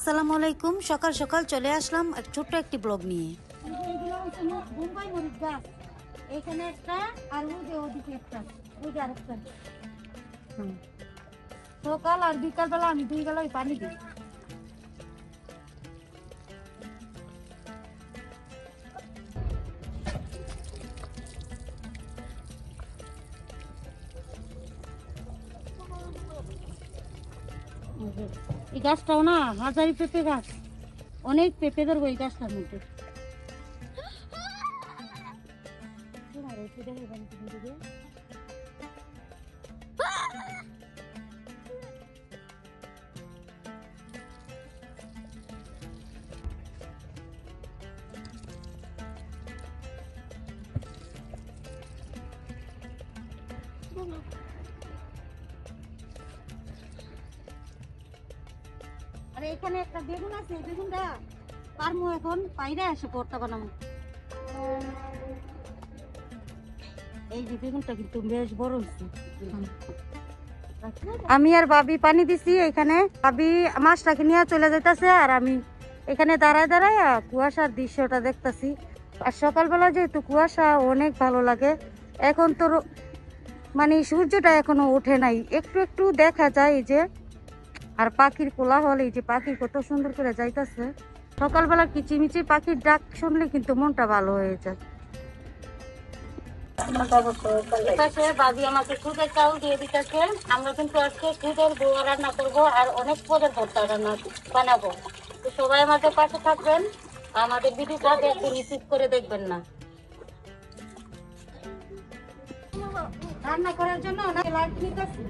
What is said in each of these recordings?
আসসালামু আলাইকুম। সকাল সকাল চলে আসলাম এক ছোট্ট একটি ব্লগ নিয়ে। বোম্বাই মরিচ গাছ এখানে একটা, আর ওই যে ওদিকে একটা, ওই যে আরেকটা। সকাল আর বিকাল বেলা আমি দুই বেলায় পানি দিই। এই গাছটাও না হাজারি পেঁপে গাছ, অনেক পেঁপে ধরবো এই গাছটার মধ্যে। আর এখানে একটা বেগুন আছে, বেগুনটা পারমো এখন পাইরে আসে ভর্তা বানাবো। এই যে বেগুনটা কিন্তু বেশ বড় হয়েছে। আমি আর ভাবি পানি দিছি এখানে, ভাবি মাছটাকে নিয়ে চলে যাইতেছে আর আমি এখানে দাঁড়ায় দাঁড়ায় কুয়াশার দৃশ্যটা দেখতেছি। আর সকালবেলা যেহেতু কুয়াশা অনেক ভালো লাগে। এখন তো মানে সূর্যটা এখনো ওঠে নাই, একটু একটু দেখা যায় এই যে। আর পাখির কোলাহল, এই যে পাখি কত সুন্দর করে যাইতেছে। সকালবেলা কিচিমিচি পাখির ডাক শুনলে কিন্তু মনটা ভালো হয়ে যায়। ভাবি আমাকে খুদের চাউল দিয়ে দিতেছে। আমরা কিন্তু আজকে খুদের বোয়া রান্না করবো আর অনেক পদের ভর্তা রান্না বানাবো। তো সবাই আমাদের পাশে থাকবেন, আমাদের ভিডিওটা একটু রিসিভ করে দেখবেন না। রান্না করার জন্য লাইট নিতেছি।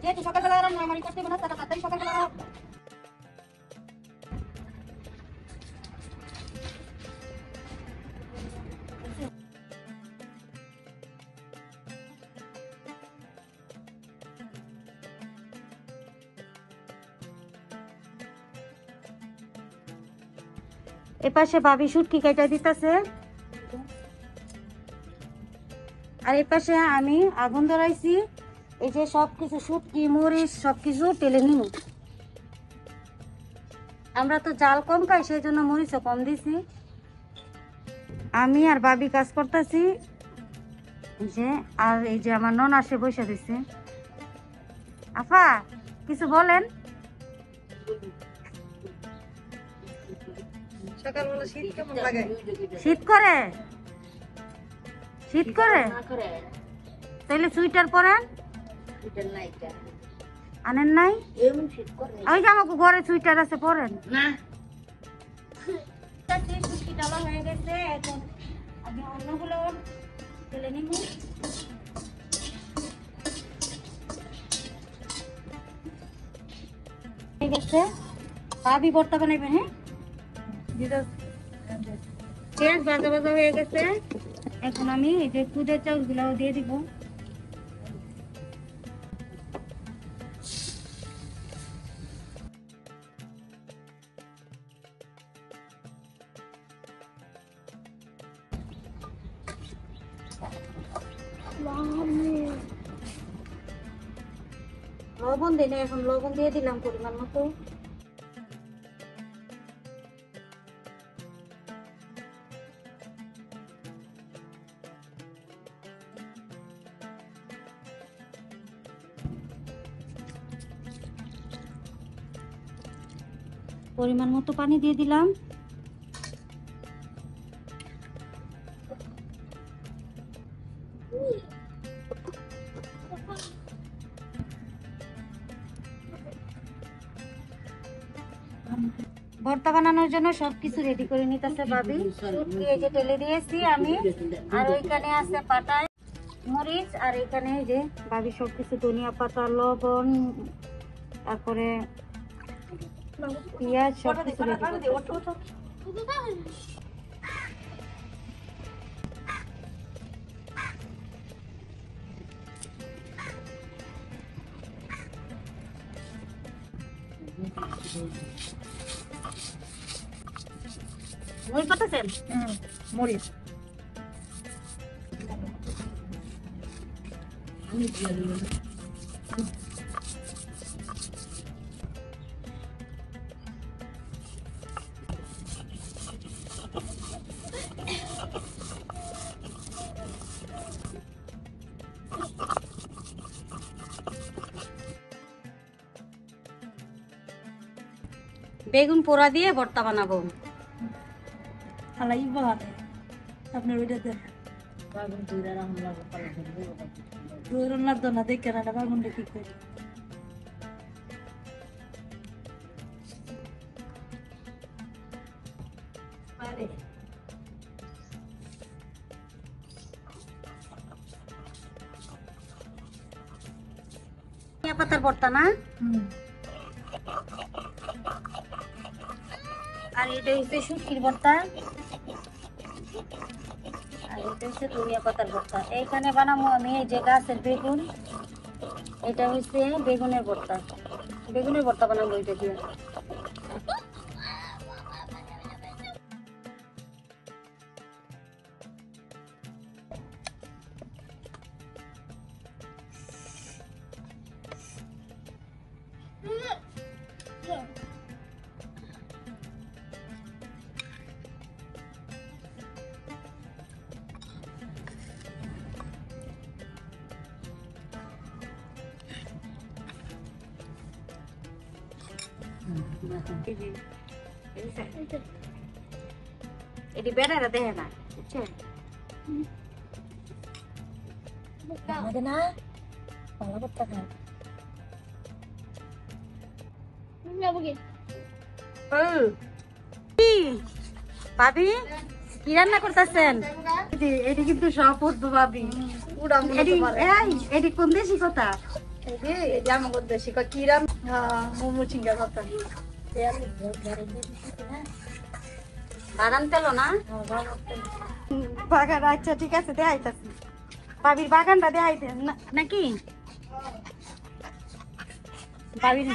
যেহেতু সকালবেলা রান্না আমার করতে হবে না, তারা তাড়াতাড়ি সকালবেলা এপাশে ভাবি শুটকি কাটা দিতেছে আর এপাশে আমি আগুন ধরাইছি। এই যে সবকিছু শুটকি মরিচ সবকিছু তেলে নিব। আমরা তো জাল কম খাই, সেই জন্য মরিচও কম দিছি। আমি আর ভাবি কাজ করতেছি যে, আর এই যে আমার নন আসে বসে দিছে। আপা কিছু বলেন। সকালবেলা শীত কেমন লাগে? শীত করে, শীত করে তাইলে সুইটার পরেন। আনেন নাই? ওই যে আমাকে ঘরে সুইটার আছে, পরেন না। ডালা হয়ে গেছে, এখন আমি অন্যগুলো তেলে নিব। হয়ে গেছে, ভাবি ভর্তা বানাইবে। হ্যাঁ পেঁয়াজ ভাজা ভাজা হয়ে গেছে। এখন আমি এই যে খুদের চাউল গুলাও দিয়ে দিব। লবণ দিলে, এখন লবণ দিয়ে দিলাম পরিমাণ মতো। পরিমাণ মতো পানি দিয়ে দিলাম। ভর্তা বানানোর জন্য সবকিছু রেডি করে নিতেছে ভাবি। এই যে তেলে দিয়েছি আমি, আর ওইখানে আছে পাটায় মরিচ, আর এখানে যে ভাবি সবকিছু ধনিয়া পাতা, লবণ, তারপরে পেঁয়াজ সবকিছু রেডি করে মরিচ পাতাছেন। মরিচ বেগুন পোড়া দিয়ে ভর্তা বানাবো। হালাই বাহারে আপনার ওইটা দেন দূর লাগতো না দেখে না বাগুনটা কি করে ধনিয়া পাতার ভর্তা না? আর এটা হচ্ছে শুটকির ভর্তা, আর এটা হচ্ছে ধনিয়া পাতার ভর্তা। এইখানে বানাবো আমি এই যে গাছের বেগুন, এটা হচ্ছে বেগুনের ভর্তা। বেগুনের ভর্তা বানাবো এটা দিয়ে। এটি বেড়ারা দেখে না, বুঝছেন? না ভালো করতে খায় ভাবি কি রান্না করতেছেন? এটি কিন্তু সব পড়তো ভাবি এটি কোন দেশি কথা? মোমো চিংড়া কথা বাগান পেলো না? বাগান আচ্ছা ঠিক আছে দেখাইতাছি ভাবির বাগানটা দেখাইতেন নাকি নাকি? ভাবির